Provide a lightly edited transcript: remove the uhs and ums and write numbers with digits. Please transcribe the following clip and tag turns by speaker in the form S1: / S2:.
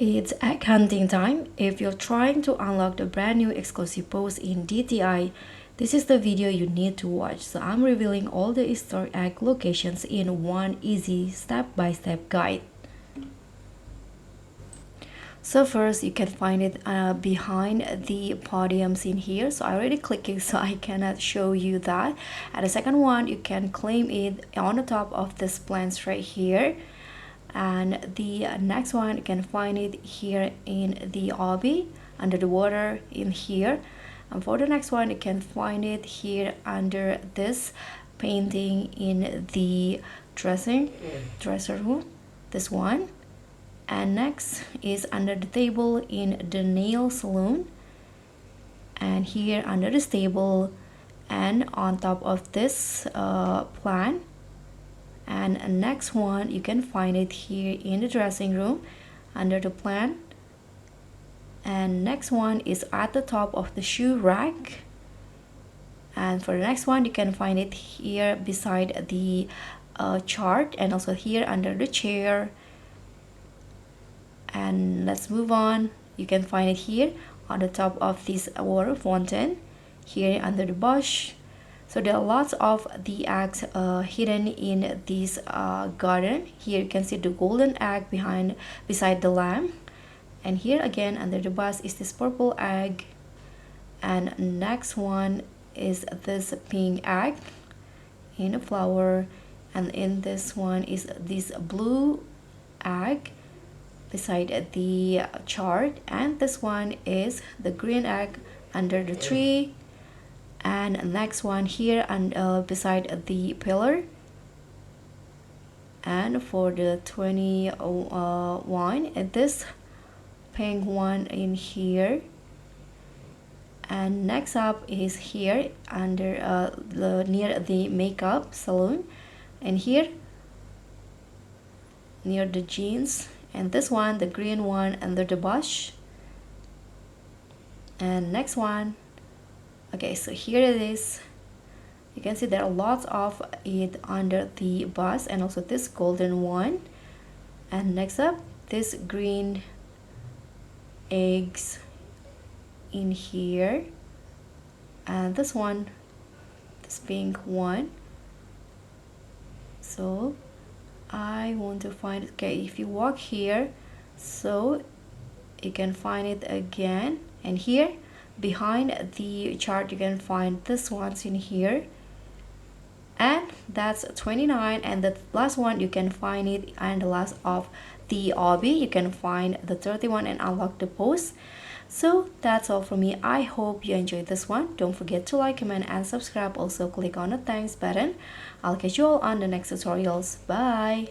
S1: It's egg hunting time. If you're trying to unlock the brand new exclusive pose in DTI, this is the video you need to watch. So I'm revealing all the Easter egg locations in one easy step-by-step guide. So first you can find it behind the podiums in here. So I already clicked it, so I cannot show you that. And the second one, you can claim it on the top of this plants right here. And the next one, you can find it here in the obby under the water in here. And for the next one, you can find it here under this painting in the dresser room, this one. And next is under the table in the nail salon, and here under this table and on top of this plant. And next one, you can find it here in the dressing room under the plant. And next one is at the top of the shoe rack. And for the next one, you can find it here beside the chart, and also here under the chair. And let's move on. You can find it here on the top of this water fountain, here under the bush. So there are lots of the eggs hidden in this garden. Here you can see the golden egg beside the lamp. And here again under the bus is this purple egg. And next one is this pink egg in a flower. And in this one is this blue egg beside the chart. And this one is the green egg under the tree. And next one here and beside the pillar. And for the 21, this pink one in here. And next up is here under near the makeup salon, and here near the jeans. And this one, the green one, under the bush. And next one. Okay, so here it is. You can see there are lots of it under the bus, and also this golden one. And next up, this green eggs in here. And this one, this pink one. So I want to find it. Okay, if you walk here, so you can find it again. And here behind the chart, you can find this ones in here. And that's 29. And the last one, you can find it, and the last of the obby, you can find the 31 and unlock the pose. So that's all from me. I hope you enjoyed this one. Don't forget to like, comment, and subscribe. Also click on the thanks button. I'll catch you all on the next tutorials. Bye.